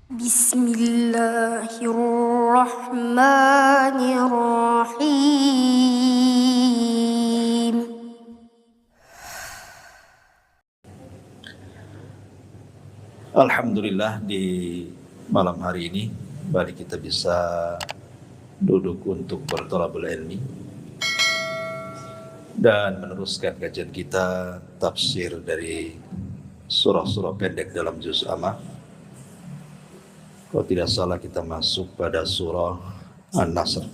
Bismillahirrahmanirrahim. Alhamdulillah, di malam hari ini mari kita bisa duduk untuk berthalabul ilmi dan meneruskan kajian kita tafsir dari surah-surah pendek dalam juz amma. Kalau tidak salah kita masuk pada surah An-Nasr.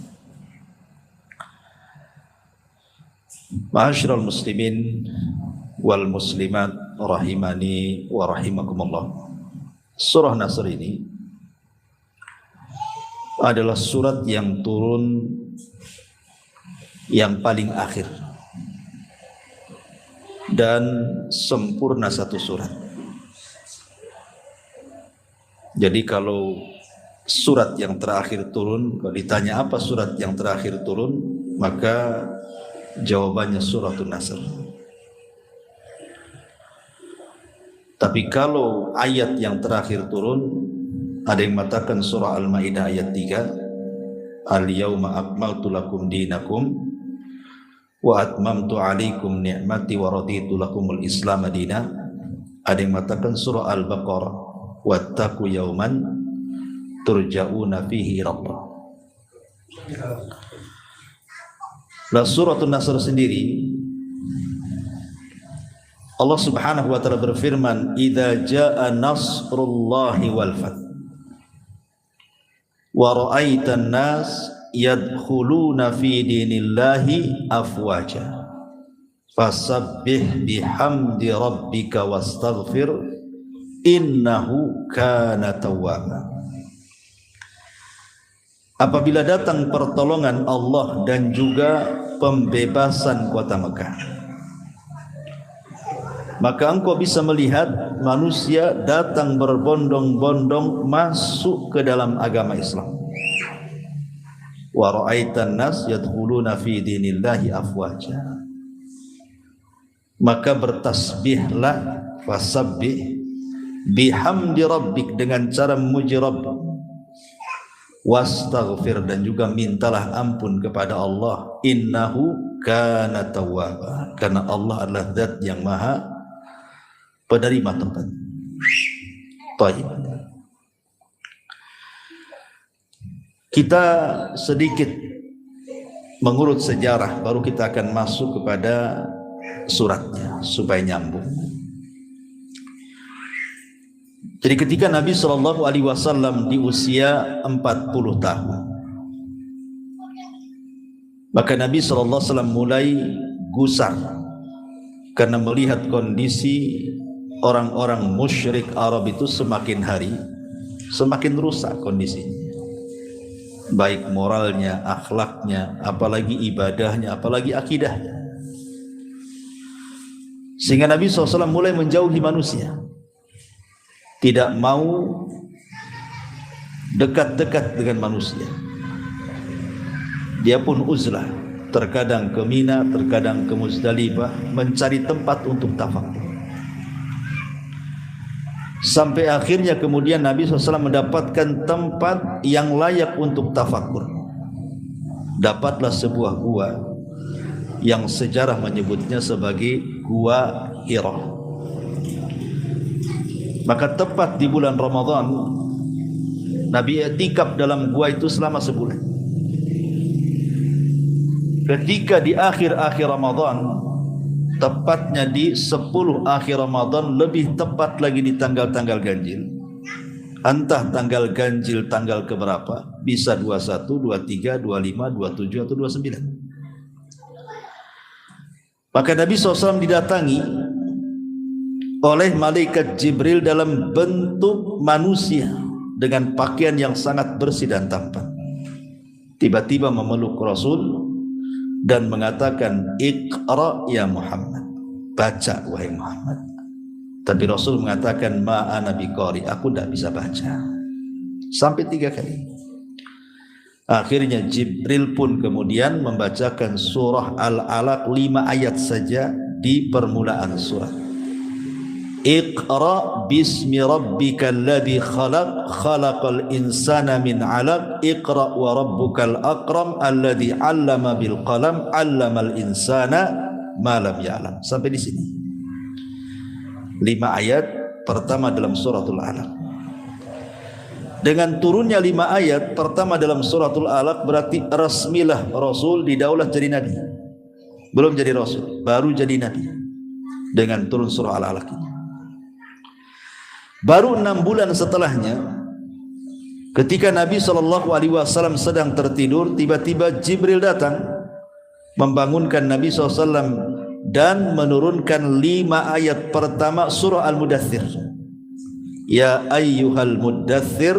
Ma'asyiral muslimin wal muslimat rahimani wa rahimakumullah. Surah Nasr ini adalah surat yang turun yang paling akhir dan sempurna satu surat. Jadi kalau surat yang terakhir turun, kalau ditanya apa surat yang terakhir turun, maka jawabannya Suratul Nasr. Tapi kalau ayat yang terakhir turun, ada yang mengatakan surah Al-Maidah ayat 3, Al-yawma akmaltu lakum dinakum wa atmamtu alaikum ni'mati wa raditu lakumul islam madina. Ada yang mengatakan surah Al-Baqarah, wattaqu yawman turja'una fihi rabbah. Nah, Suratul Nasr sendiri Allah Subhanahu wa taala berfirman, "Idza jaa nasrullahi wal fath wa ra'aitan nas yadkhuluna fi dinillahi afwaja fasabbih bihamdi rabbika wastaghfir innahu kana tawwaba." Apabila datang pertolongan Allah dan juga pembebasan kota Mekah, maka engkau bisa melihat manusia datang berbondong-bondong masuk ke dalam agama Islam. Wa ra'aitan nas yadkhuluna fi dinillahi afwaja. Maka bertasbihlah, fasabbih bihamdi rabbik, dengan cara memuji Rabb, wastaghfir, dan juga mintalah ampun kepada Allah, innahu kana tawwaba, karena Allah adalah zat yang maha penerima taubat. Baik. Kita sedikit mengurut sejarah, baru kita akan masuk kepada suratnya supaya nyambung. Jadi ketika Nabi SAW di usia 40 tahun, maka Nabi SAW mulai gusar karena melihat kondisi orang-orang musyrik Arab itu semakin hari semakin rusak kondisinya, baik moralnya, akhlaknya, apalagi ibadahnya, apalagi akidahnya. Sehingga Nabi SAW mulai menjauhi manusia, tidak mau dekat-dekat dengan manusia. Dia pun uzlah, terkadang ke Mina, terkadang ke Muzdalifah, mencari tempat untuk tafakur. Sampai akhirnya kemudian Nabi SAW mendapatkan tempat yang layak untuk tafakur. Dapatlah sebuah gua yang sejarah menyebutnya sebagai Gua Hira. Maka tepat di bulan Ramadan, Nabi i'tikaf dalam gua itu selama sebulan. Ketika di akhir-akhir Ramadan, tepatnya di 10 akhir Ramadan, lebih tepat lagi di tanggal-tanggal ganjil, entah tanggal ganjil tanggal keberapa, bisa 21, 23, 25, 27 atau 29. Maka Nabi SAW didatangi oleh malaikat Jibril dalam bentuk manusia dengan pakaian yang sangat bersih dan tampan. Tiba-tiba memeluk Rasul dan mengatakan, "Iqra ya Muhammad," baca wahai Muhammad. Tapi Rasul mengatakan, "Ma ana biqari," aku tidak bisa baca. Sampai 3 kali. Akhirnya Jibril pun kemudian membacakan surah Al-Alaq 5 ayat saja di permulaan surat. Iqra bismi rabbikal ladzi khalaq khalaqal insana min 'alaq iqra wa rabbukal akram alladzi 'allama bil qalam 'allamal insana ma lam ya'lam. Sampai di sini 5 ayat pertama dalam suratul Alaq. Dengan turunnya 5 ayat pertama dalam suratul Alaq berarti resmilah Rasul didaulat jadi nabi. Belum jadi Rasul, baru jadi nabi dengan turun surah Al-Alaq ini. Baru 6 bulan setelahnya, ketika Nabi SAW sedang tertidur, tiba-tiba Jibril datang membangunkan Nabi SAW dan menurunkan 5 ayat pertama surah Al-Mudaththir. Ya ayyuhal mudaththir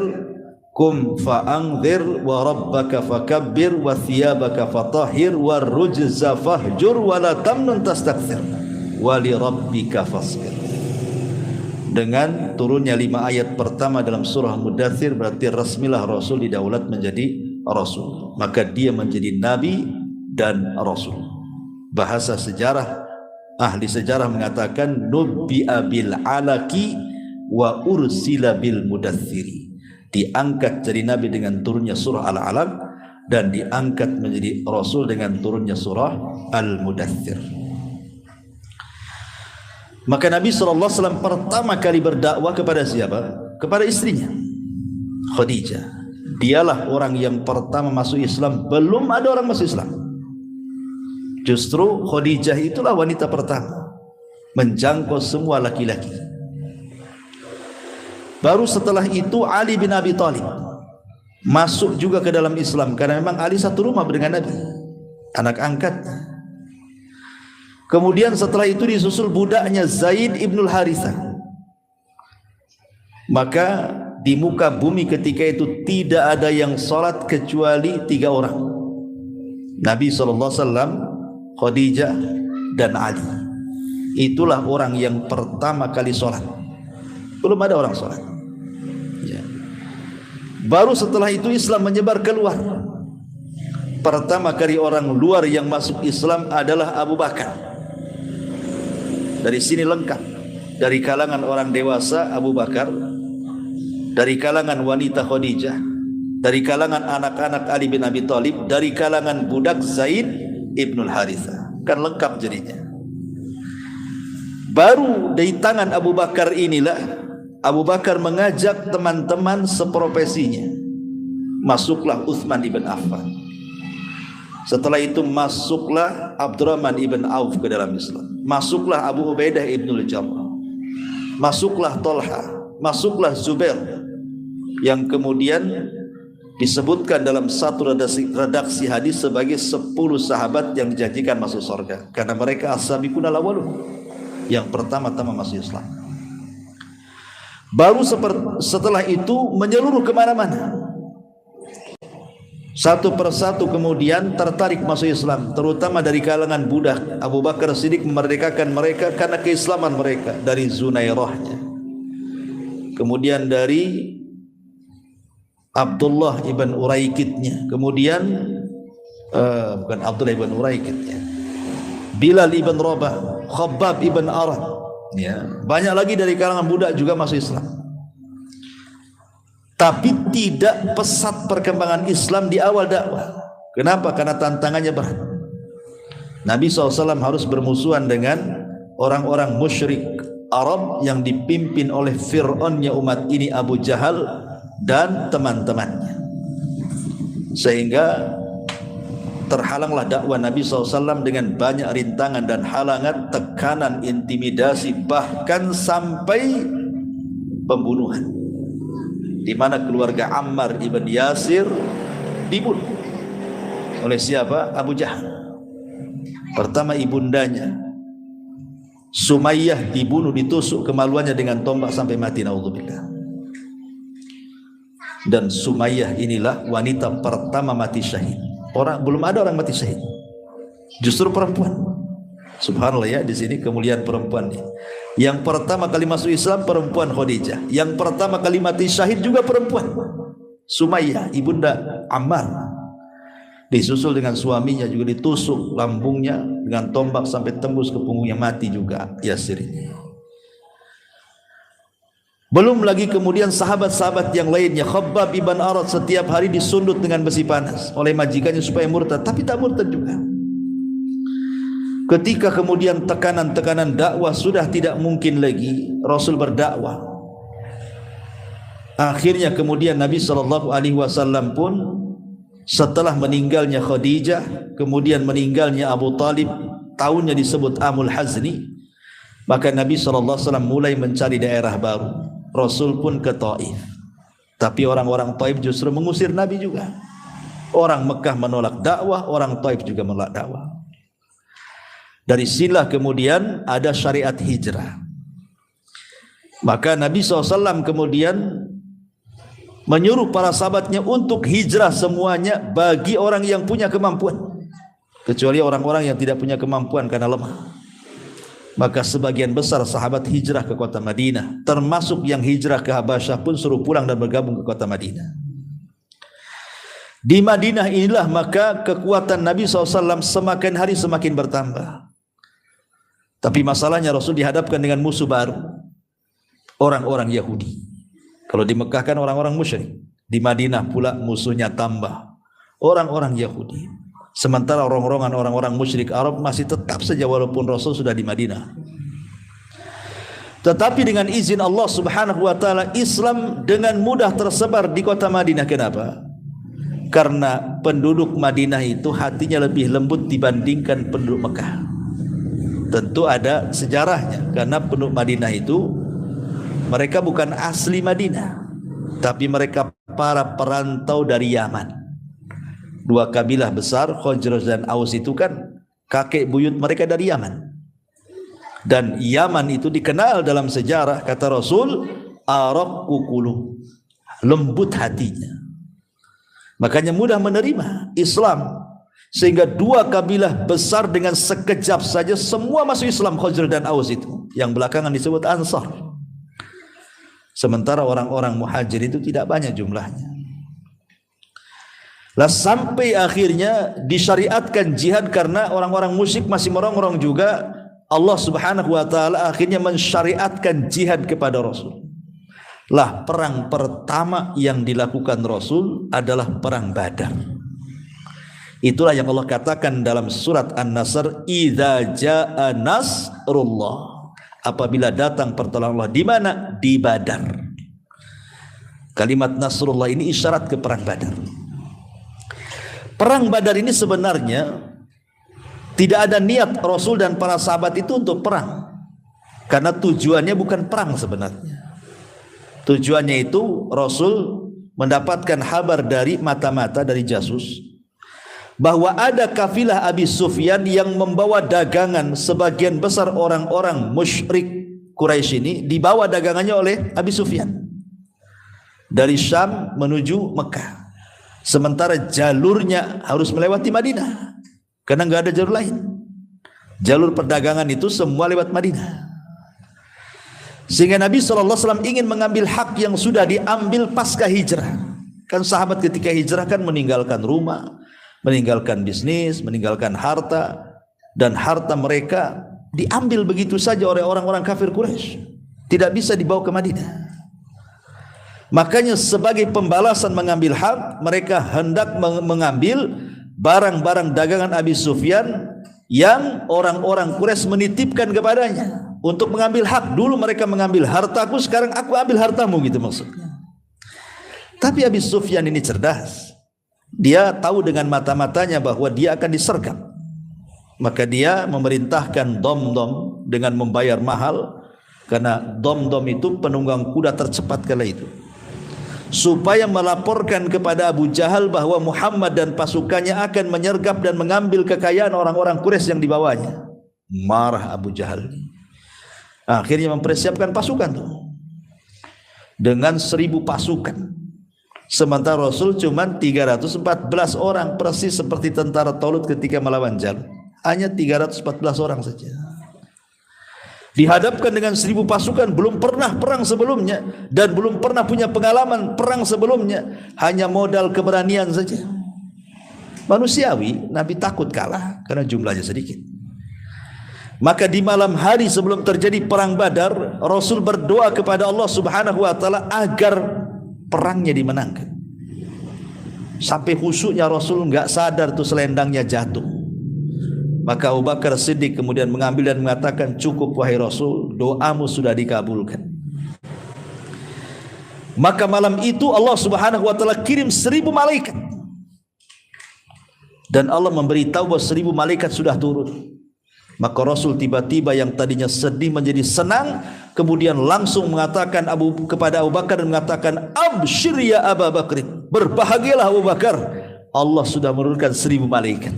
kum fa'anzir wa rabbaka fakabbir wa thiyabaka fatahhir wa rujza fahjur wa la tamnun tastakthir wa li rabbika fasbir. Dengan turunnya 5 ayat pertama dalam surah Mudaththir berarti resmilah Rasul didaulat menjadi Rasul. Maka dia menjadi Nabi dan Rasul. Bahasa sejarah, ahli sejarah mengatakan nubbi'a bil alaqi wa ursila bil mudaththiri. Diangkat jadi Nabi dengan turunnya surah Al-Alaq dan diangkat menjadi Rasul dengan turunnya surah Al-Mudaththir. Maka Nabi SAW pertama kali berdakwah kepada siapa? Kepada istrinya Khadijah. Dialah orang yang pertama masuk Islam. Belum ada orang masuk Islam. Justru Khadijah itulah wanita pertama menjangkau semua laki-laki. Baru setelah itu Ali bin Abi Thalib masuk juga ke dalam Islam, karena memang Ali satu rumah dengan Nabi, anak angkatnya. Kemudian setelah itu disusul budaknya Zaid ibnul Harithah. Maka di muka bumi ketika itu tidak ada yang salat kecuali 3 orang. Nabi SAW, Khadijah dan Ali. Itulah orang yang pertama kali salat. Belum ada orang salat. Ya. Baru setelah itu Islam menyebar keluar. Pertama kali orang luar yang masuk Islam adalah Abu Bakar. Dari sini lengkap. Dari kalangan orang dewasa Abu Bakar, dari kalangan wanita Khadijah, dari kalangan anak-anak Ali bin Abi Thalib, dari kalangan budak Zaid ibnul Harithah. Kan lengkap jadinya. Baru dari tangan Abu Bakar inilah Abu Bakar mengajak teman-teman seprofesinya. Masuklah Utsman ibn Affan. Setelah itu masuklah Abdurrahman ibn Auf ke dalam Islam. Masuklah Abu Ubaidah ibnul Jarrah. Masuklah Talha. Masuklah Zubair. Yang kemudian disebutkan dalam satu redaksi hadis sebagai 10 sahabat yang dijanjikan masuk surga. Karena mereka as-sabiqun al-awwalun, yang pertama-tama masuk Islam. Baru setelah itu menyeluruh kemana-mana. Satu persatu kemudian tertarik masuk Islam, terutama dari kalangan budak. Abu Bakar Siddiq memerdekakan mereka karena keislaman mereka dari Zunairahnya. Kemudian dari Abdullah ibn Uraikidnya. Kemudian bukan Abdullah ibn Uraikidnya, Bilal ibn Rabah, Khabbab ibn Arad. Ya, banyak lagi dari kalangan budak juga masuk Islam. Tapi tidak pesat perkembangan Islam di awal dakwah. Kenapa? Karena tantangannya berat. Nabi SAW harus bermusuhan dengan orang-orang musyrik Arab yang dipimpin oleh Fir'aunnya umat ini, Abu Jahal dan teman-temannya. Sehingga terhalanglah dakwah Nabi SAW dengan banyak rintangan dan halangan, tekanan, intimidasi, bahkan sampai pembunuhan, di mana keluarga Ammar ibn Yasir dibunuh oleh siapa? Abu Jahal. Pertama ibundanya Sumayyah dibunuh, ditusuk kemaluannya dengan tombak sampai mati, naudzubillah. Dan Sumayyah inilah wanita pertama mati syahid. Belum ada orang mati syahid, justru perempuan. Subhanallah ya, di sini kemuliaan perempuannya. Yang pertama kali masuk Islam perempuan Khadijah. Yang pertama kali mati syahid juga perempuan, Sumayyah ibunda Ammar. Disusul dengan suaminya juga ditusuk lambungnya dengan tombak sampai tembus ke punggungnya, mati juga Yasir ini. Belum lagi kemudian sahabat-sahabat yang lainnya. Khabbab ibn Arat setiap hari disundut dengan besi panas oleh majikannya supaya murtad, tapi tak murtad juga. Ketika kemudian tekanan-tekanan dakwah sudah tidak mungkin lagi Rasul berdakwah, akhirnya kemudian Nabi SAW pun setelah meninggalnya Khadijah, kemudian meninggalnya Abu Talib, tahunnya disebut Amul Hazni, maka Nabi SAW mulai mencari daerah baru. Rasul pun ke Taif, tapi orang-orang Taif justru mengusir Nabi juga. Orang Mekah menolak dakwah, orang Taif juga menolak dakwah. Dari sinilah kemudian ada syariat hijrah. Maka Nabi SAW kemudian menyuruh para sahabatnya untuk hijrah semuanya bagi orang yang punya kemampuan, kecuali orang-orang yang tidak punya kemampuan karena lemah. Maka sebagian besar sahabat hijrah ke kota Madinah, termasuk yang hijrah ke Habasyah pun suruh pulang dan bergabung ke kota Madinah. Di Madinah inilah maka kekuatan Nabi SAW semakin hari semakin bertambah. Tapi masalahnya Rasul dihadapkan dengan musuh baru, orang-orang Yahudi. Kalau di Mekah kan orang-orang musyrik, di Madinah pula musuhnya tambah orang-orang Yahudi. Sementara orang-orang musyrik Arab masih tetap saja walaupun Rasul sudah di Madinah. Tetapi dengan izin Allah Subhanahu wa taala, Islam dengan mudah tersebar di kota Madinah. Kenapa? Karena penduduk Madinah itu hatinya lebih lembut dibandingkan penduduk Mekah. Tentu ada sejarahnya, karena penduduk Madinah itu mereka bukan asli Madinah, tapi mereka para perantau dari Yaman. Dua kabilah besar, Khazraj dan Aus itu kan kakek buyut mereka dari Yaman. Dan Yaman itu dikenal dalam sejarah, kata Rasul, araqqu qulub, lembut hatinya. Makanya mudah menerima Islam, sehingga dua kabilah besar dengan sekejap saja semua masuk Islam, Khazraj dan Aus itu, yang belakangan disebut Ansar. Sementara orang-orang Muhajir itu tidak banyak jumlahnya. Lah sampai akhirnya disyariatkan jihad karena orang-orang musyrik masih merongrong juga. Allah Subhanahu wa taala akhirnya mensyariatkan jihad kepada Rasul. Lah perang pertama yang dilakukan Rasul adalah perang Badar. Itulah yang Allah katakan dalam surat An-Nasr, idza jaa nasrullah, apabila datang pertolongan Allah. Di mana? Di Badar. Kalimat Nasrullah ini isyarat ke perang Badar. Perang Badar ini sebenarnya tidak ada niat Rasul dan para sahabat itu untuk perang, karena tujuannya bukan perang sebenarnya. Tujuannya itu Rasul mendapatkan kabar dari mata-mata, dari jasus, bahwa ada kafilah Abi Sufyan yang membawa dagangan. Sebagian besar orang-orang musyrik Quraisy ini dibawa dagangannya oleh Abi Sufyan dari Syam menuju Mekah. Sementara jalurnya harus melewati Madinah, karena nggak ada jalur lain. Jalur perdagangan itu semua lewat Madinah. Sehingga Nabi SAW ingin mengambil hak yang sudah diambil pasca hijrah. Kan sahabat ketika hijrah kan meninggalkan rumah, meninggalkan bisnis, meninggalkan harta, dan harta mereka diambil begitu saja oleh orang-orang kafir Quraisy. Tidak bisa dibawa ke Madinah. Makanya sebagai pembalasan mengambil hak, mereka hendak mengambil barang-barang dagangan Abi Sufyan yang orang-orang Quraisy menitipkan kepadanya untuk mengambil hak. Dulu mereka mengambil hartaku, sekarang aku ambil hartamu, gitu maksudnya. Tapi Abi Sufyan ini cerdas. Dia tahu dengan mata-matanya bahwa dia akan disergap. Maka dia memerintahkan Domdom dengan membayar mahal, karena Domdom itu penunggang kuda tercepat kala itu, supaya melaporkan kepada Abu Jahal bahwa Muhammad dan pasukannya akan menyergap dan mengambil kekayaan orang-orang Quraisy yang dibawanya. Marah Abu Jahal. Akhirnya mempersiapkan pasukan tuh dengan 1000 pasukan. Sementara Rasul cuma 314 orang, persis seperti tentara Talut ketika melawan Jalut. Hanya 314 orang saja. Dihadapkan dengan 1000 pasukan, belum pernah perang sebelumnya dan belum pernah punya pengalaman perang sebelumnya, hanya modal keberanian saja. Manusiawi, Nabi takut kalah karena jumlahnya sedikit. Maka di malam hari sebelum terjadi perang Badar, Rasul berdoa kepada Allah Subhanahu wa taala agar perangnya dimenangkan. Sampai khusyuknya Rasul enggak sadar tuh selendangnya jatuh. Maka Abu Bakar Siddiq kemudian mengambil dan mengatakan, cukup wahai Rasul, doamu sudah dikabulkan. Maka malam itu Allah Subhanahu wa taala kirim 1000 malaikat. Dan Allah memberitahu bahwa 1000 malaikat sudah turun. Maka Rasul tiba-tiba yang tadinya sedih menjadi senang, kemudian langsung mengatakan kepada Abu Bakar dan mengatakan, absyir ya Abu Bakr, berbahagialah Abu Bakar, Allah sudah menurunkan 1000 malaikat.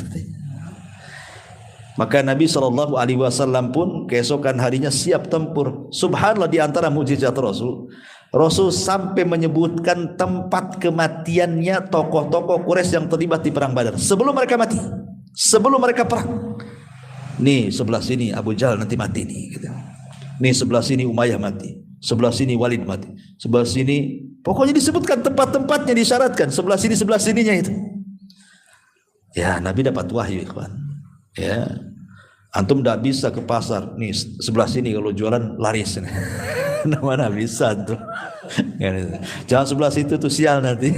Maka Nabi SAW pun keesokan harinya siap tempur. Subhanallah, di antara mukjizat Rasul sampai menyebutkan tempat kematiannya tokoh-tokoh Quraisy yang terlibat di perang Badar sebelum mereka mati, sebelum mereka perang. Nih sebelah sini Abu Jahal nanti mati nih, gitu. Nih sebelah sini Umayyah mati, sebelah sini Walid mati, sebelah sini, pokoknya disebutkan tempat-tempatnya, disyaratkan sebelah sininya itu. Ya, Nabi dapat wahyu, ikhwan. Ya, antum tidak bisa ke pasar nih sebelah sini kalau jualan laris. Mana bisa tuh. Jangan sebelah situ tuh, sial nanti.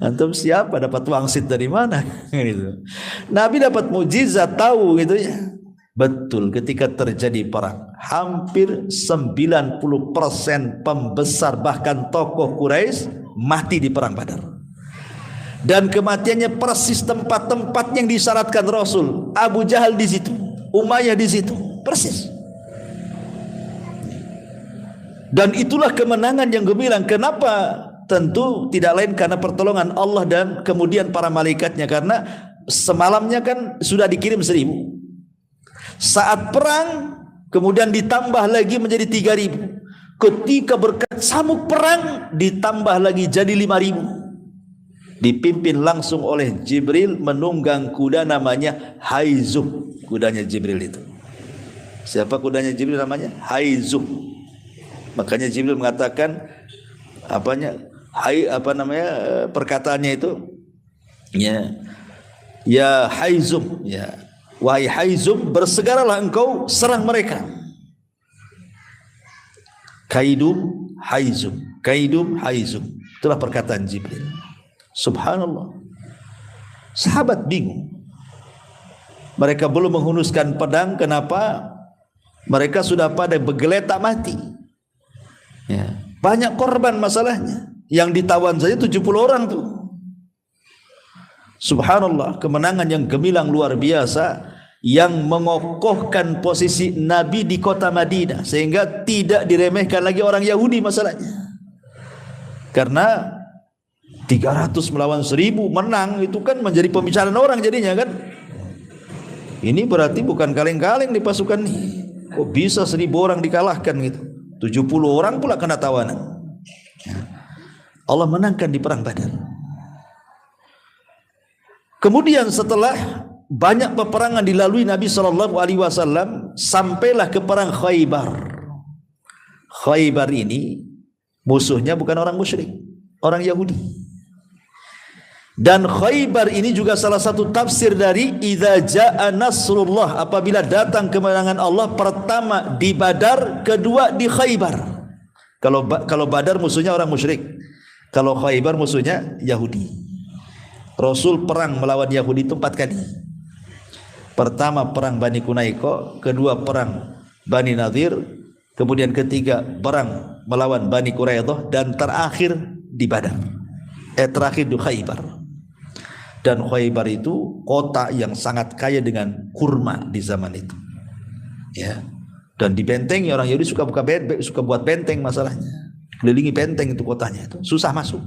Antum siapa dapat wangsit dari mana? Gitu. Nabi dapat mukjizat, tahu gitu ya. Betul, ketika terjadi perang, hampir 90% pembesar bahkan tokoh Quraisy mati di perang Badar. Dan kematiannya persis tempat-tempat yang disyaratkan Rasul. Abu Jahal di situ, Umayyah di situ, persis. Dan itulah kemenangan yang gemilang. Kenapa? Tentu tidak lain karena pertolongan Allah dan kemudian para malaikatnya. Karena semalamnya kan sudah dikirim 1000. Saat perang kemudian ditambah lagi menjadi 3000. Ketika berkecamuk perang ditambah lagi jadi 5000. Dipimpin langsung oleh Jibril menunggang kuda namanya Haizum. Kudanya Jibril itu. Siapa kudanya Jibril namanya? Haizum. Makanya Jibril mengatakan perkataannya itu, ya Haizum, ya wahai Haizum, bersegeralah engkau serang mereka. Kaidum Haizum, itulah perkataan Jibril. Subhanallah, sahabat bingung, mereka belum menghunuskan pedang. Kenapa? Mereka sudah pada bergeletak mati. Ya, banyak korban masalahnya. Yang ditawan saja 70 orang tuh. Subhanallah, kemenangan yang gemilang luar biasa yang mengokohkan posisi Nabi di kota Madinah sehingga tidak diremehkan lagi orang Yahudi masalahnya. Karena 300 melawan 1000 menang, itu kan menjadi pembicaraan orang jadinya kan. Ini berarti bukan kaleng-kaleng di pasukan nih. Kok bisa 1000 orang dikalahkan gitu. 70 orang pula kena tawanan. Allah menangkan di perang Badar. Kemudian setelah banyak peperangan dilalui Nabi SAW, sampailah ke perang Khaybar. Khaybar ini musuhnya bukan orang musyrik, orang Yahudi. Dan Khaybar ini juga salah satu tafsir dari idza jaa nasrullah, apabila datang kemenangan Allah, pertama di Badar, kedua di Khaybar. Kalau Badar musuhnya orang musyrik, kalau Khaybar musuhnya Yahudi. Rasul perang melawan Yahudi itu 4 kali. Pertama perang Bani Qunaiqa, kedua perang Bani Nadir, kemudian ketiga perang melawan Bani Quraidah, dan terakhir di Badar. Terakhir di Khaybar. Dan Khaybar itu kota yang sangat kaya dengan kurma di zaman itu. Ya. Dan di benteng, orang Yahudi suka buat benteng masalahnya. Kelilingi benteng itu kotanya itu, susah masuk.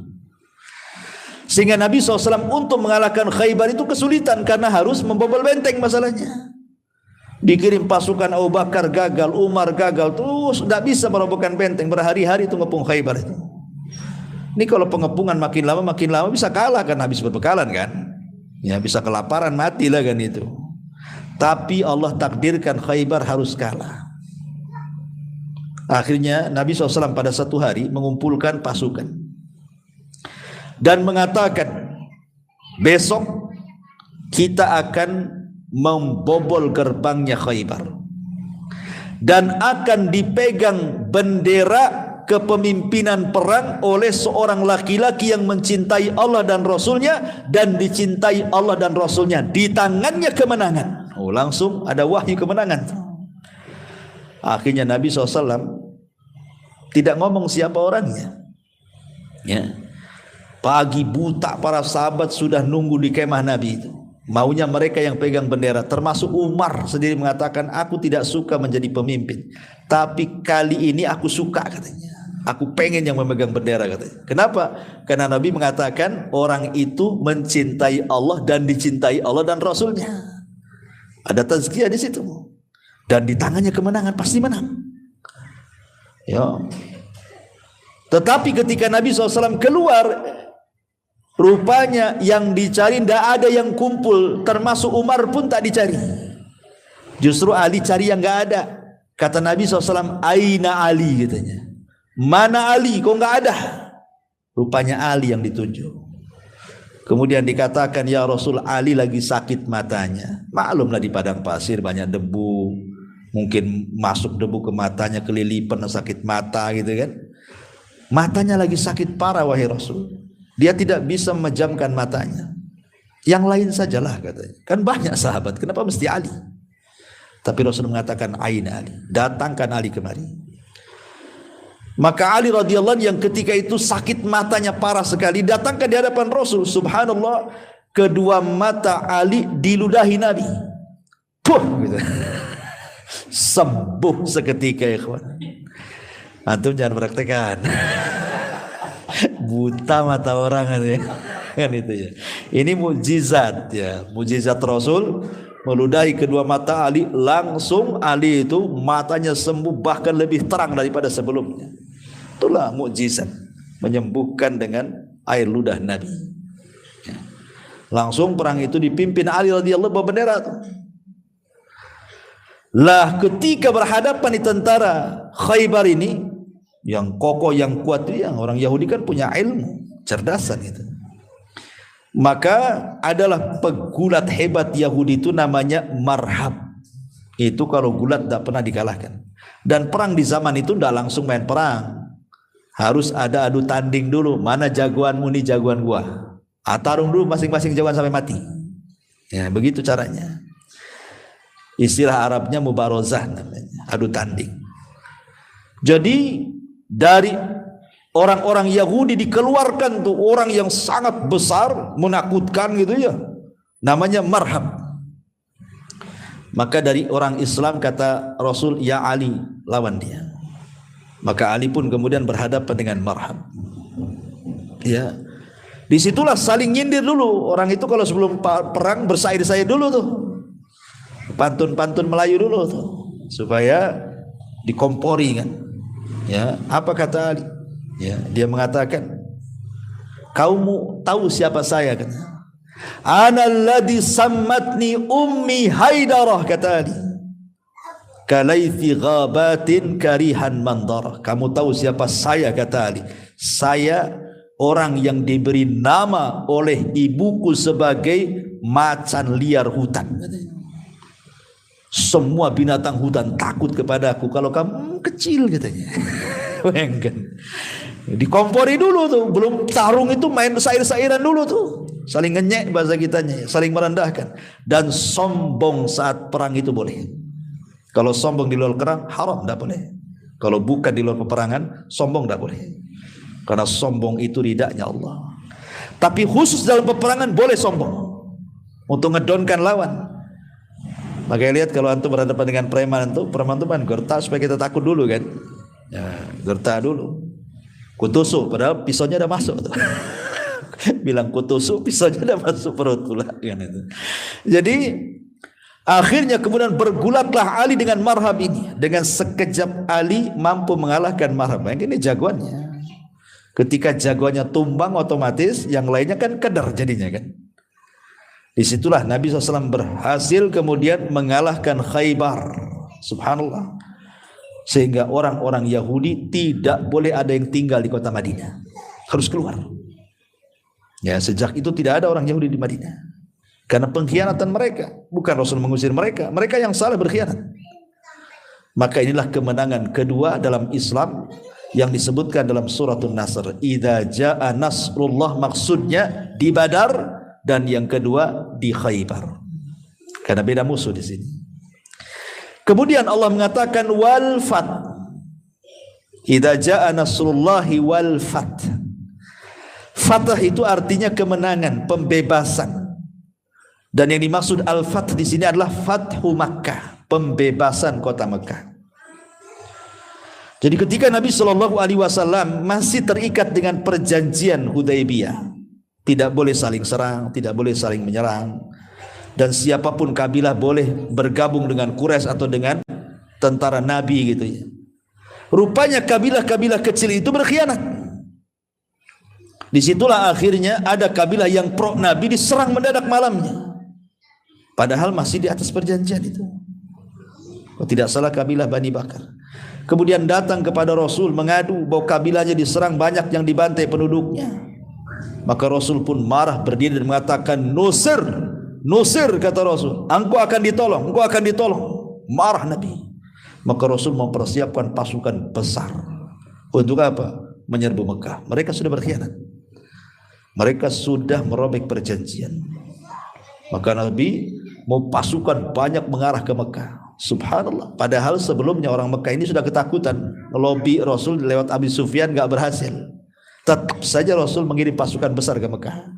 Sehingga Nabi SAW untuk mengalahkan Khaybar itu kesulitan karena harus membobol benteng masalahnya. Dikirim pasukan Abu Bakar gagal, Umar gagal, terus tidak bisa merobohkan benteng. Berhari-hari itu ngepung Khaybar itu. Ini kalau pengepungan makin lama bisa kalah kan, habis berbekalan kan. Ya, bisa kelaparan, mati lah kan itu. Tapi Allah takdirkan Khaybar harus kalah. Akhirnya Nabi SAW pada satu hari mengumpulkan pasukan dan mengatakan, besok kita akan membobol gerbangnya Khaybar. dan akan dipegang bendera kepemimpinan perang oleh seorang laki-laki yang mencintai Allah dan Rasulnya dan dicintai Allah dan Rasulnya. Di tangannya kemenangan. Oh, langsung ada wahyu kemenangan. Akhirnya Nabi SAW tidak ngomong siapa orangnya. Ya. Pagi buta para sahabat sudah nunggu di kemah Nabi itu. Maunya mereka yang pegang bendera, termasuk Umar sendiri mengatakan, aku tidak suka menjadi pemimpin, tapi kali ini aku suka katanya. Aku pengen yang memegang bendera katanya. Kenapa? Karena Nabi mengatakan orang itu mencintai Allah dan dicintai Allah dan Rasulnya. Ada tazkiyah di situ. Dan di tangannya kemenangan, pasti menang. Ya. Tetapi ketika Nabi SAW keluar, rupanya yang dicari tidak ada yang kumpul, termasuk Umar pun tak dicari. Justru Ali cari yang nggak ada. Kata Nabi SAW, Aina Ali katanya. Mana Ali? Kok nggak ada? Rupanya Ali yang ditunjuk. Kemudian dikatakan, ya Rasul, Ali lagi sakit matanya. Maklumlah di padang pasir banyak debu, mungkin masuk debu ke matanya, kelilipan, sakit mata gitu kan. Matanya lagi sakit parah wahai Rasul. Dia tidak bisa memejamkan matanya. Yang lain sajalah katanya. Kan banyak sahabat, kenapa mesti Ali? Tapi Rasul mengatakan, Aina Ali, datangkan Ali kemari. Maka Ali radhiyallahu anhu yang ketika itu sakit matanya parah sekali, datangkan di hadapan Rasul. Subhanallah, kedua mata Ali diludahi Nabi. Puh, gitu. Sembuh seketika ya kawan. Antum jangan praktekkan. Buta mata orang kan itu ya. Ini mukjizat ya, mukjizat Rasul meludahi kedua mata Ali, langsung Ali itu matanya sembuh, bahkan lebih terang daripada sebelumnya. Itulah mukjizat, menyembuhkan dengan air ludah Nabi. Langsung perang itu dipimpin Ali radhiyallahu anhu bendera itu. Lah ketika berhadapan di tentara Khaybar ini, yang kokoh, yang kuat itu yang orang Yahudi kan punya ilmu, cerdasan itu. Maka adalah pegulat hebat Yahudi itu namanya Marhab. Itu kalau gulat tidak pernah dikalahkan. Dan perang di zaman itu tidak langsung main perang. Harus ada adu tanding dulu. Mana jagoanmu nih, jagoan gua. Tarung dulu masing-masing jagoan sampai mati. Ya, begitu caranya. Istilah Arabnya mubarozah namanya, adu tanding. Jadi dari orang-orang Yahudi dikeluarkan tuh orang yang sangat besar, menakutkan gitu ya. Namanya Marhab. Maka dari orang Islam kata Rasul, ya Ali, lawan dia. Maka Ali pun kemudian berhadapan dengan Marhab. Ya, disitulah saling nyindir dulu. Orang itu kalau sebelum perang bersair-sair dulu tuh, pantun-pantun Melayu dulu tuh, supaya dikompori kan. Ya, apa kata Ali? Ya, dia mengatakan, kaumu tahu siapa saya kan? Ana alladhi sammatni ummi Haidarah, kata Ali. Kalaithi ghabatin karihan mandarah. Kamu tahu siapa saya, kata Ali? Saya orang yang diberi nama oleh ibuku sebagai macan liar hutan. Semua binatang hutan takut kepadaku kalau kamu kecil katanya. Bayangkan. Dikompori dulu tuh, belum tarung itu main sair-sairan dulu tuh. Saling ngenyek bahasa kitanya, saling merendahkan. Dan sombong saat perang itu boleh. Kalau sombong di luar perang haram, tidak boleh. Kalau bukan di luar peperangan, sombong tidak boleh. Karena sombong itu ridaknya Allah. Tapi khusus dalam peperangan boleh sombong untuk ngedonkan lawan. Makanya lihat kalau antum berhadapan dengan preman itu kan gertak supaya kita takut dulu kan. Ya, gertak dulu. Kutusuk, padahal pisaunya udah masuk tuh. Bilang kutusuk, pisaunya udah masuk perut pula kan itu. Jadi akhirnya kemudian bergulatlah Ali dengan Marhab ini. Dengan sekejap Ali mampu mengalahkan Marhab. Ini jagoannya. Ketika jagoannya tumbang, otomatis yang lainnya kan keder jadinya kan. Disitulah Nabi SAW berhasil kemudian mengalahkan Khaybar. Subhanallah. Sehingga orang-orang Yahudi tidak boleh ada yang tinggal di kota Madinah. Harus keluar. Ya, sejak itu tidak ada orang Yahudi di Madinah. Karena pengkhianatan mereka. Bukan Rasul mengusir mereka. Mereka yang salah berkhianat. Maka inilah kemenangan kedua dalam Islam yang disebutkan dalam suratul Nasr. Idza jaa nasrullah, maksudnya di Badar, dan yang kedua di Khaybar. Karena beda musuh di sini. Kemudian Allah mengatakan wal fath. Idza jaa nasrullahi wal fath. Fath itu artinya kemenangan, pembebasan. Dan yang dimaksud al-fath di sini adalah Fathu Makkah, pembebasan kota Makkah. Jadi ketika Nabi SAW masih terikat dengan perjanjian Hudaybiyah, tidak boleh saling serang, tidak boleh saling menyerang, dan siapapun kabilah boleh bergabung dengan Quraisy atau dengan tentara Nabi gitu ya. Rupanya kabilah-kabilah kecil itu berkhianat. Disitulah akhirnya ada kabilah yang pro Nabi diserang mendadak malamnya, padahal masih di atas perjanjian itu. Kalau tidak salah kabilah Bani Bakar. Kemudian datang kepada Rasul mengadu bahwa kabilahnya diserang, banyak yang dibantai penduduknya. Maka Rasul pun marah, berdiri dan mengatakan, Nusir, Nusir, kata Rasul, engkau akan ditolong, engkau akan ditolong. Marah Nabi. Maka Rasul mempersiapkan pasukan besar. Untuk apa? Menyerbu Mekah. Mereka sudah berkhianat, mereka sudah merobek perjanjian. Maka Nabi mau pasukan banyak mengarah ke Mekah. Subhanallah. Padahal sebelumnya orang Mekah ini sudah ketakutan. Lobby Rasul lewat Abi Sufyan gak berhasil. Tetap saja Rasul mengirim pasukan besar ke Mekah.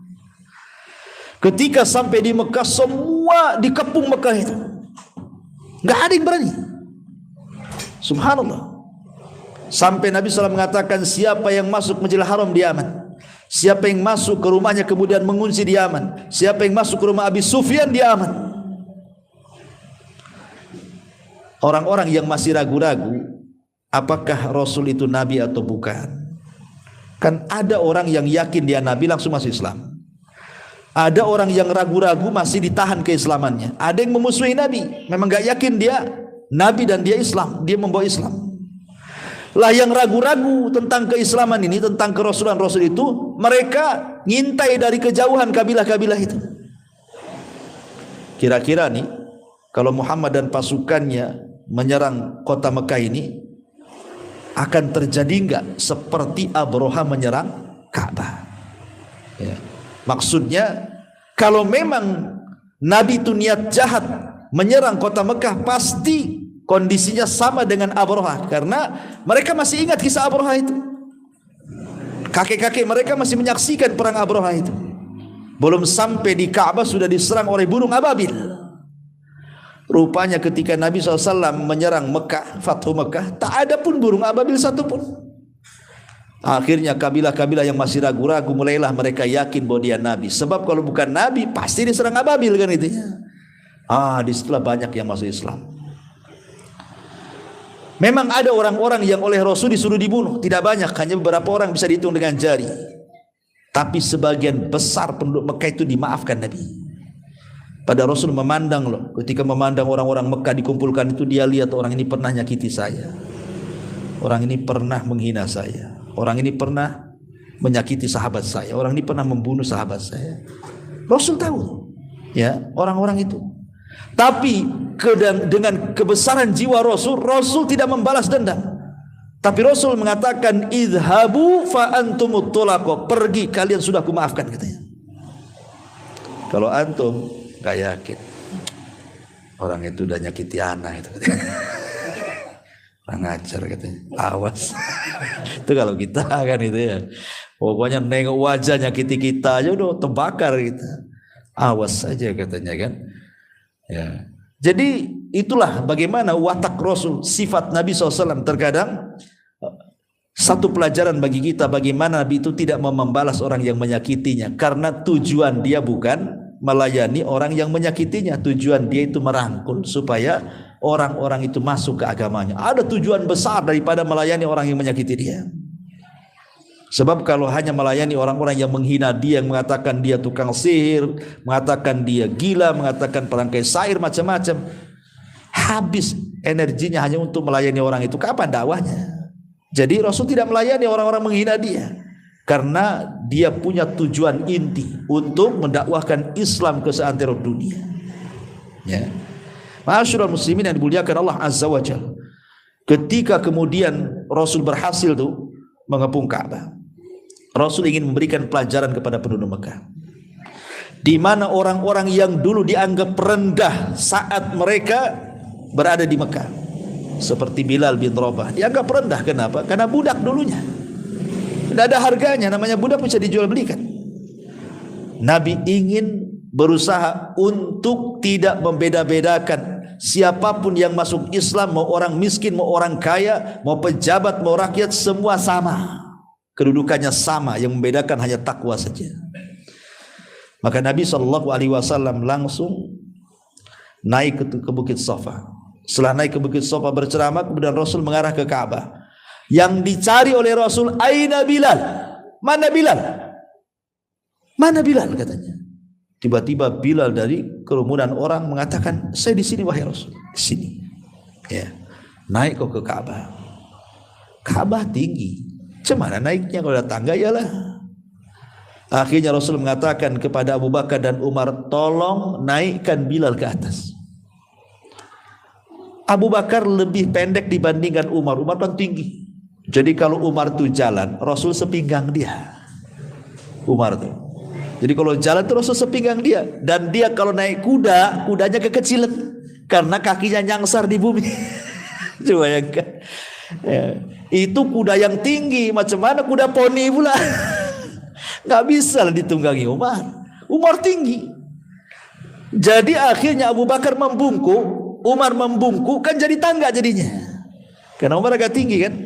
Ketika sampai di Mekah, semua dikepung Mekah itu, gak ada yang berani. Subhanallah. Sampai Nabi SAW mengatakan, siapa yang masuk Masjidil Haram dia aman. Siapa yang masuk ke rumahnya kemudian mengungsi dia aman. Siapa yang masuk ke rumah Abi Sufyan dia aman. Orang-orang yang masih ragu-ragu apakah Rasul itu Nabi atau bukan, kan ada orang yang yakin dia Nabi langsung masuk Islam. Ada orang yang ragu-ragu masih ditahan keislamannya. Ada yang memusuhi Nabi, memang gak yakin dia Nabi dan dia Islam, dia membawa Islam. Lah yang ragu-ragu tentang keislaman ini, tentang kerasulan Rasul itu, mereka ngintai dari kejauhan kabilah-kabilah itu. Kira-kira nih, kalau Muhammad dan pasukannya menyerang kota Mekah ini, akan terjadi enggak seperti Abraha menyerang Ka'bah? Ya. Maksudnya, kalau memang Nabi itu niat jahat menyerang kota Mekah, pasti kondisinya sama dengan Abraha, karena mereka masih ingat kisah Abraha itu. Kakek-kakek mereka masih menyaksikan perang Abraha itu. Belum sampai di Ka'bah sudah diserang oleh burung ababil. Rupanya ketika Nabi SAW menyerang Mekah, Fathu Mekah, tak ada pun burung ababil satupun. Akhirnya kabilah-kabilah yang masih ragu-ragu mulailah mereka yakin bahwa dia Nabi. Sebab kalau bukan Nabi pasti diserang ababil kan itu. Disitulah banyak yang masuk Islam. Memang ada orang-orang yang oleh Rasul disuruh dibunuh, tidak banyak, hanya beberapa orang bisa dihitung dengan jari. Tapi sebagian besar penduduk Mekah itu dimaafkan Nabi. Pada Rasul memandang loh, ketika memandang orang-orang Mekah dikumpulkan itu, dia lihat orang ini pernah nyakiti saya, orang ini pernah menghina saya, orang ini pernah menyakiti sahabat saya, orang ini pernah membunuh sahabat saya. Rasul tahu ya orang-orang itu. Tapi dengan kebesaran jiwa Rasul, Rasul tidak membalas dendam. Tapi Rasul mengatakan, idhabu fa antumut tulaqa, pergi kalian sudah kumaafkan katanya. Kalau antum gak yakin, orang itu udah nyakiti anak itu, orang ngajar katanya, awas. Itu kalau kita kan itu ya, pokoknya nengok wajah nyakiti kita aja udah terbakar kita, awas saja katanya kan. Ya, jadi itulah bagaimana watak Rasul, sifat Nabi SAW. Terkadang satu pelajaran bagi kita bagaimana Nabi itu tidak mau membalas orang yang menyakitinya, karena tujuan dia bukan melayani orang yang menyakitinya, tujuan dia itu merangkul supaya orang-orang itu masuk ke agamanya. Ada tujuan besar daripada melayani orang yang menyakiti dia. Sebab kalau hanya melayani orang-orang yang menghina dia, yang mengatakan dia tukang sihir, mengatakan dia gila, mengatakan perangkai syair macam-macam, habis energinya hanya untuk melayani orang itu, kapan dakwahnya? Jadi Rasul tidak melayani orang-orang menghina dia, karena dia punya tujuan inti untuk mendakwahkan Islam ke seantero dunia. Ya. Ma'asyiral muslimin yang dimuliakan Allah Azza wa Jalla. Ketika kemudian Rasul berhasil tuh mengepung Ka'bah, Rasul ingin memberikan pelajaran kepada penduduk Mekah, di mana orang-orang yang dulu dianggap rendah saat mereka berada di Mekah, seperti Bilal bin Rabah, dianggap rendah. Kenapa? Karena budak dulunya, tidak ada harganya, namanya budak bisa dijual belikan. Nabi ingin berusaha untuk tidak membeda-bedakan siapapun yang masuk Islam, mau orang miskin, mau orang kaya, mau pejabat, mau rakyat, semua sama, kedudukannya sama, yang membedakan hanya takwa saja. Maka Nabi SAW langsung naik ke Bukit Safa. Setelah naik ke Bukit Safa berceramah, kemudian Rasul mengarah ke Ka'bah. Yang dicari oleh Rasul, aina Bilal? Mana Bilal? Mana Bilal, katanya. Tiba-tiba Bilal dari kerumunan orang mengatakan, saya di sini wahai Rasul, di sini. Ya, naik kok ke Ka'bah. Ka'bah tinggi, cemana naiknya kalau ada tangga? Yalah. Akhirnya Rasul mengatakan kepada Abu Bakar dan Umar, tolong naikkan Bilal ke atas. Abu Bakar lebih pendek dibandingkan Umar. Umar kan tinggi. Jadi kalau Umar tuh jalan, Rasul sepinggang dia. Umar tuh. Jadi kalau jalan tuh Rasul sepinggang dia. Dan dia kalau naik kuda, kudanya kekecilan karena kakinya nyangsar di bumi. Coba ya kan. Ya. Itu kuda yang tinggi, macam mana kuda poni pula. Nggak bisa ditunggangi Umar. Umar tinggi. Jadi akhirnya Abu Bakar membungkuk, Umar membungkuk, kan jadi tangga jadinya. Karena Umar agak tinggi kan.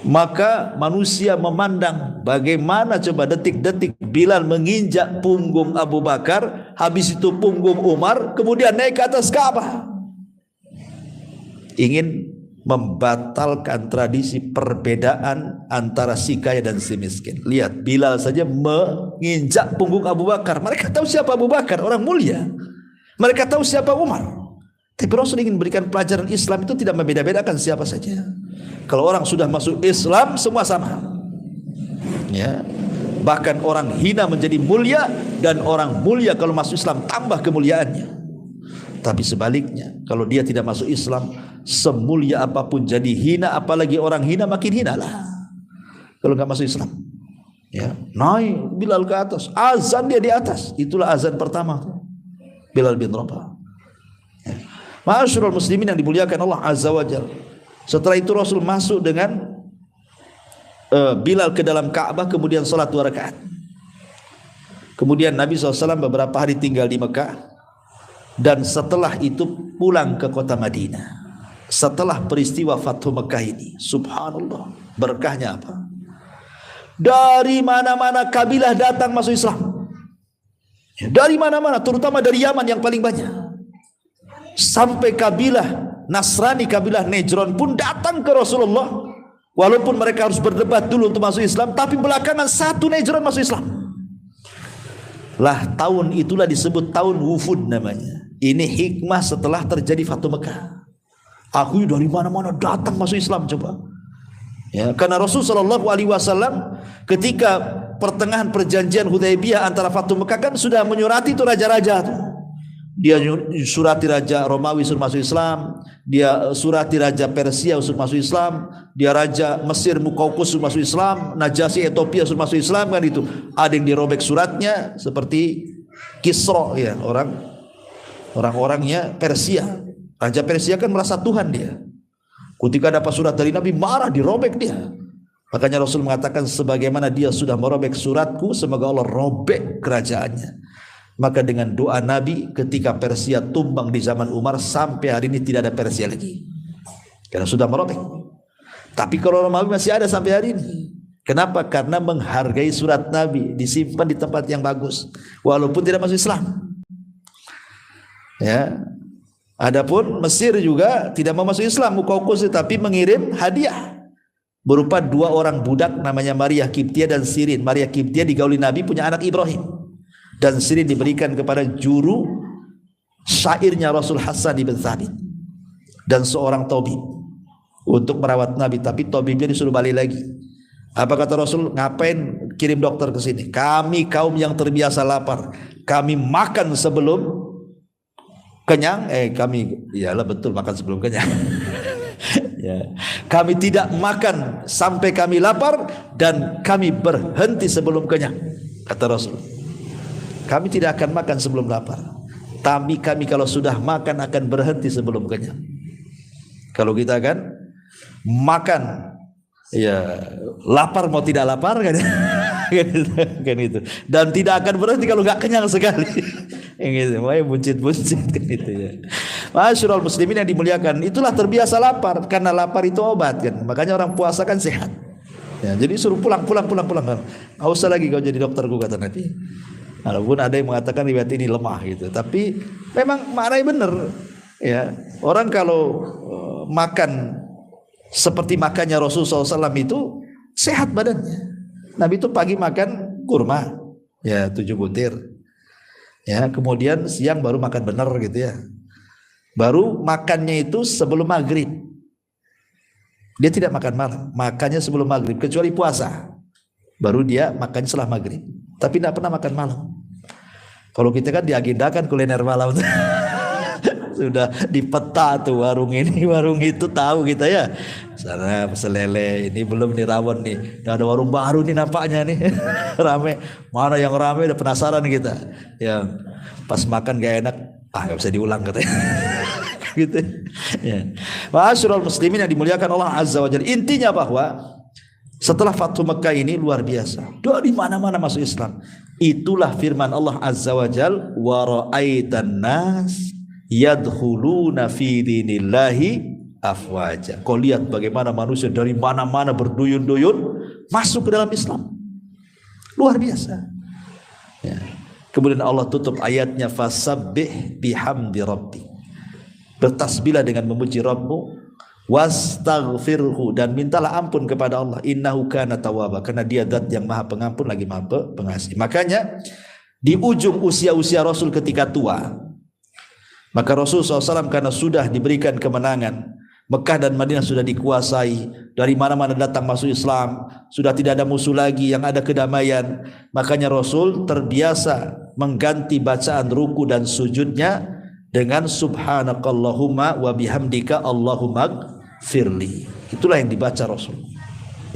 Maka manusia memandang bagaimana coba detik-detik Bilal menginjak punggung Abu Bakar, habis itu punggung Umar, kemudian naik ke atas Ka'bah. Ingin membatalkan tradisi perbedaan antara si kaya dan si miskin. Lihat, Bilal saja menginjak punggung Abu Bakar. Mereka tahu siapa Abu Bakar, orang mulia. Mereka tahu siapa Umar. Tapi Rasul ingin berikan pelajaran Islam itu tidak membeda-bedakan siapa saja. Kalau orang sudah masuk Islam, semua sama. Ya. Bahkan orang hina menjadi mulia, dan orang mulia kalau masuk Islam tambah kemuliaannya. Tapi sebaliknya, kalau dia tidak masuk Islam, semulia apapun jadi hina, apalagi orang hina makin hina lah. Kalau nggak masuk Islam, ya, naik Bilal ke atas, azan dia di atas. Itulah azan pertama, Bilal bin Rabah. Ya. Ma'asyiral muslimin yang dimuliakan Allah Azza wa Jalla. Setelah itu Rasul masuk dengan Bilal ke dalam Ka'bah, kemudian salat 2 rakaat. Kemudian Nabi SAW beberapa hari tinggal di Mekah, dan setelah itu pulang ke kota Madinah. Setelah peristiwa Fathu Mekah ini, subhanallah, berkahnya apa? Dari mana-mana kabilah datang masuk Islam. Dari mana-mana, terutama dari Yaman yang paling banyak. Sampai kabilah Nasrani, kabilah Nejron pun datang ke Rasulullah. Walaupun mereka harus berdebat dulu untuk masuk Islam, tapi belakangan satu Nejron masuk Islam. Lah, tahun itulah disebut tahun Wufud namanya. Ini hikmah setelah terjadi Fathu Mekah. Aku dari mana-mana datang masuk Islam, coba. Ya, karena Rasulullah SAW ketika pertengahan perjanjian Hudaybiyah antara Fathu Mekah kan sudah menyurati itu raja-raja tuh. Dia surati raja Romawi suruh masuk Islam, dia surati raja Persia suruh masuk Islam, dia raja Mesir Muqawqis suruh masuk Islam, Najasyi Ethiopia suruh masuk Islam, kan itu. Ada yang dirobek suratnya seperti Kisra, ya, orang-orangnya Persia. Raja Persia kan merasa Tuhan dia. Ketika dapat surat dari Nabi, marah, dirobek dia. Makanya Rasul mengatakan, sebagaimana dia sudah merobek suratku, semoga Allah robek kerajaannya. Maka dengan doa Nabi, ketika Persia tumbang di zaman Umar, sampai hari ini tidak ada Persia lagi, karena sudah merobek. Tapi kalau Romawi masih ada sampai hari ini. Kenapa? Karena menghargai surat Nabi, disimpan di tempat yang bagus, walaupun tidak masuk Islam. Ya. Adapun Mesir juga tidak mau masuk Islam, Muqawqis, tapi mengirim hadiah berupa 2 orang budak namanya Maria Kiptia dan Sirin. Maria Kiptia digauli Nabi, punya anak Ibrahim, dan Sirin diberikan kepada juru syairnya Rasul Hasan ibn Thabit dan seorang tabib untuk merawat Nabi. Tapi tabibnya disuruh balik lagi. Apa kata Rasul? Ngapain kirim dokter ke sini? Kami kaum yang terbiasa lapar, kami makan sebelum kenyang. Kami, iyalah betul, makan sebelum kenyang. Ya. Kami tidak makan sampai kami lapar dan kami berhenti sebelum kenyang, kata Rasul. Kami tidak akan makan sebelum lapar, tapi kami kalau sudah makan akan berhenti sebelum kenyang. Kalau kita kan makan, ya lapar mau tidak lapar kan, kan itu. Dan tidak akan berhenti kalau nggak kenyang sekali. Yang gitu, makanya buncit-buncit kan itu ya. Masyaallah muslimin yang dimuliakan, itulah terbiasa lapar, karena lapar itu obat kan. Makanya orang puasa kan sehat. Ya, jadi suruh pulang. Nggak usah lagi kau jadi dokter, kata Nabi. Walaupun ada yang mengatakan riwayat ini lemah gitu, tapi memang maknanya benar. Ya, orang kalau makan seperti makannya Rasulullah SAW itu sehat badannya. Nabi itu pagi makan kurma, ya 7 butir. Ya, kemudian siang baru makan benar gitu ya. Baru makannya itu sebelum maghrib. Dia tidak makan malam, makannya sebelum maghrib kecuali puasa. Baru dia makan setelah maghrib. Tapi tidak pernah makan malam. Kalau kita kan diagendakan kuliner malam. Sudah di peta tuh warung ini, warung itu, tahu kita ya. Sana pesen lele, ini belum nih rawon nih. Ada warung baru nih nampaknya nih. Rame. Mana yang rame, udah penasaran kita. Ya, pas makan gak enak, gak bisa diulang katanya. Gitu. Ya. Ma'asyiral muslimin yang dimuliakan Allah Azza wa Jalla. Intinya bahwa setelah Fathu Mekah ini luar biasa, dari mana-mana masuk Islam. Itulah firman Allah Azza wa Jal, wa ra'aitan nas yadkhuluna fi dinillahi afwaja. Kau lihat bagaimana manusia dari mana-mana berduyun-duyun masuk ke dalam Islam. Luar biasa. Ya. Kemudian Allah tutup ayatnya, fasabbih bihamdi rabbi. Bertasbihlah dengan memuji Rabbmu, wastaghfirhu, dan mintalah ampun kepada Allah, innahu kana tawwaba, karena dia zat yang maha pengampun lagi maha pengasih. Makanya di ujung usia-usia Rasul ketika tua, maka Rasul SAW karena sudah diberikan kemenangan, Mekah dan Madinah sudah dikuasai, dari mana-mana datang masuk Islam, sudah tidak ada musuh lagi, yang ada kedamaian. Makanya Rasul terbiasa mengganti bacaan ruku dan sujudnya dengan subhanakallahumma wa bihamdika Allahumma firli. Itulah yang dibaca Rasul.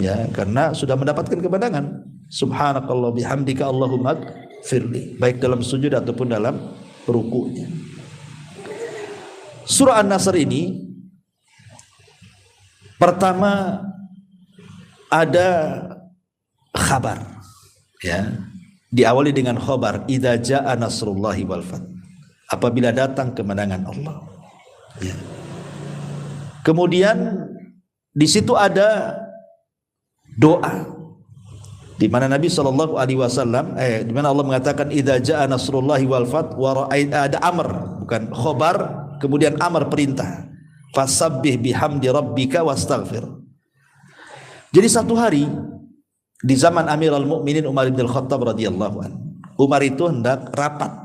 Ya, karena sudah mendapatkan kemenangan. Subhanakallah bihamdika Allahumma firli, baik dalam sujud ataupun dalam rukunya. Surah An-Nasr ini pertama ada khabar, ya. Diawali dengan khabar, idza jaa nasrullahi wal fath. Apabila datang kemenangan Allah. Ya. Kemudian di situ ada doa, di mana Nabi SAW, di mana Allah mengatakan idza jaa nasrullahi wal fath, ada amr, bukan khobar, kemudian amr, perintah, fasabbih bihamdi rabbika wastaghfir. Jadi satu hari di zaman Amirul Mukminin Umar bin Khattab radhiyallahu anhu, Umar itu hendak rapat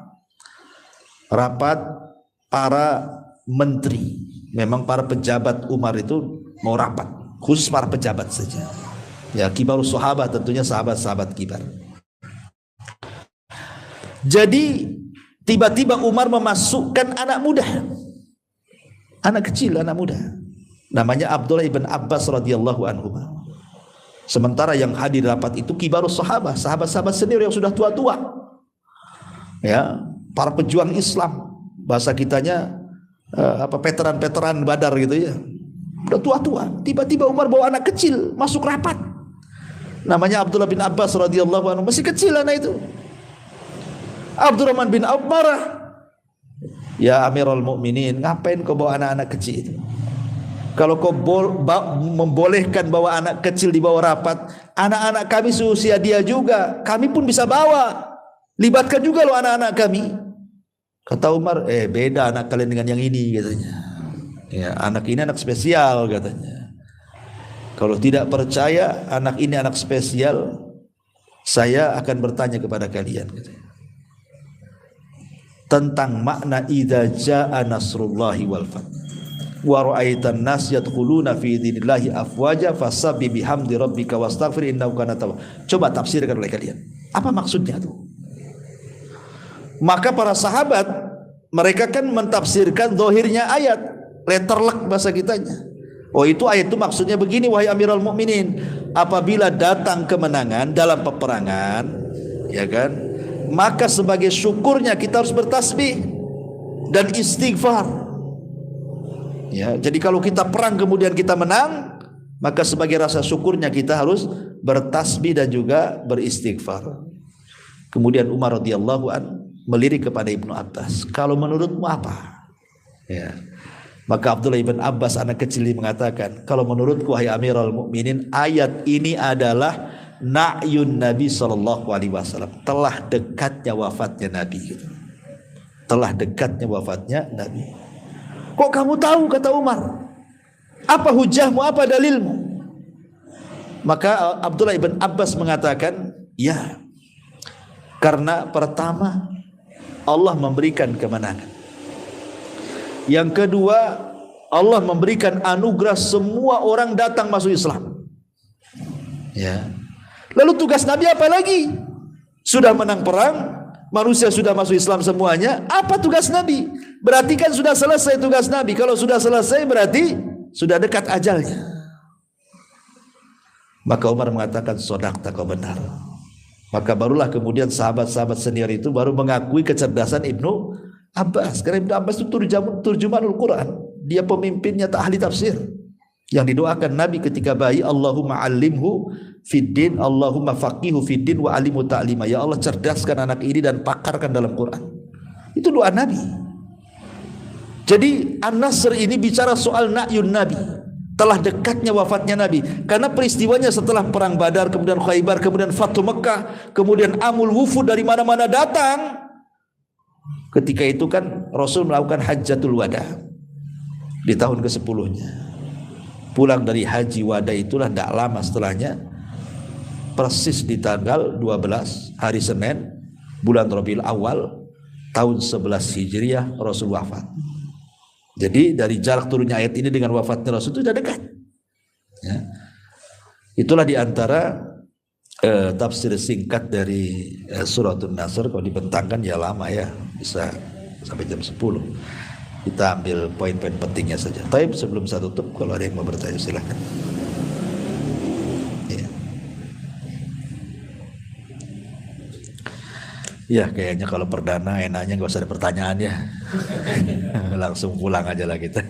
para menteri. Memang para pejabat Umar itu mau rapat, khusus para pejabat saja. Ya, kibarus sahabat, tentunya sahabat-sahabat kibar. Jadi tiba-tiba Umar memasukkan anak muda, anak kecil, anak muda, namanya Abdullah ibn Abbas radhiyallahu anhu. Sementara yang hadir rapat itu kibarus sahabat, sahabat-sahabat senior yang sudah tua-tua, ya, para pejuang Islam, bahasa kitanya veteran-veteran Badar gitu ya, udah tua-tua. Tiba-tiba Umar bawa anak kecil masuk rapat, namanya Abdullah bin Abbas radhiyallahu anhu, masih kecil anak itu. Abdurrahman bin Auf marah, ya Amirul Mukminin, ngapain kau bawa anak-anak kecil itu? Kalau kau membolehkan bawa anak kecil di bawah rapat, anak-anak kami seusia dia juga, kami pun bisa bawa. Libatkan juga loh anak-anak kami. Kata Umar, beda anak kalian dengan yang ini, katanya. Ya, anak ini anak spesial, katanya. Kalau tidak percaya anak ini anak spesial, saya akan bertanya kepada kalian, katanya, tentang makna idza jaa nasrullahi wal fath wa ra'aitan nas yadkhuluna fi dinillahi afwaja fasabbih bihamdi rabbika wastaghfir innahu kana tawwab. Coba tafsirkan oleh kalian, apa maksudnya tuh? Maka para sahabat mereka kan mentafsirkan zahirnya ayat, letterlek bahasa kitanya. Oh, itu ayat itu maksudnya begini, wahai Amirul Mukminin, apabila datang kemenangan dalam peperangan, ya kan, maka sebagai syukurnya kita harus bertasbih dan istighfar. Ya, jadi kalau kita perang kemudian kita menang, maka sebagai rasa syukurnya kita harus bertasbih dan juga beristighfar. Kemudian Umar radhiyallahu an melirik kepada Ibnu Abbas, kalau menurutmu apa? Ya. Maka Abdullah ibn Abbas anak kecil ini mengatakan, kalau menurutku wahai Amirul Mukminin, ayat ini adalah na'yun Nabi sallallahu alaihi wasallam, telah dekatnya wafatnya Nabi gitu. Telah dekatnya wafatnya Nabi. Kok kamu tahu, kata Umar? Apa hujahmu, apa dalilmu? Maka Abdullah ibn Abbas mengatakan, ya, karena pertama Allah memberikan kemenangan. Yang kedua, Allah memberikan anugerah semua orang datang masuk Islam. Ya. Lalu tugas Nabi apa lagi? Sudah menang perang, manusia sudah masuk Islam semuanya. Apa tugas Nabi? Berarti kan sudah selesai tugas Nabi. Kalau sudah selesai berarti sudah dekat ajalnya. Maka Umar mengatakan, sodaqta, kau benar. Maka barulah kemudian sahabat-sahabat senior itu baru mengakui kecerdasan Ibnu Abbas. Karena Ibnu Abbas itu turjumanul Quran, dia pemimpinnya, ahli tafsir yang didoakan Nabi ketika bayi, Allahumma alimhu fiddin, Allahumma faqihu fiddin wa alimu ta'lima. Ya Allah, cerdaskan anak ini dan pakarkan dalam Quran. Itu doa Nabi. Jadi An-Nasr ini bicara soal na'yun Nabi, telah dekatnya wafatnya Nabi. Karena peristiwanya setelah perang Badar, kemudian Khaybar, kemudian Fathu Mekah, kemudian Amul Wufud dari mana-mana datang. Ketika itu kan Rasul melakukan Hajjatul Wada di tahun ke-10-nya. Pulang dari haji wada itulah tidak lama setelahnya, persis di tanggal 12 hari Senin bulan Rabiul Awal tahun 11 Hijriah Rasul wafat. Jadi dari jarak turunnya ayat ini dengan wafatnya Rasul itu sudah dekat. Ya. Itulah diantara tafsir singkat dari Suratul Nasr. Kalau dibentangkan ya lama ya, bisa sampai jam 10. Kita ambil poin-poin pentingnya saja. Tapi sebelum saya tutup, kalau ada yang mau bertanya silakan. Ya. Ya, kayaknya kalau perdana enaknya nggak usah ada pertanyaan ya. Langsung pulang aja lah kita.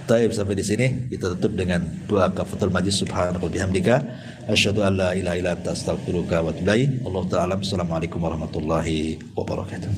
Taib, sampai di sini kita tutup dengan doa kafatul majlis. Subhanallah bihamdika asyhadu an la ilaha illa anta astaghfiruka wa atubu ilaik. Allahu ta'ala. Assalamualaikum warahmatullahi wabarakatuh.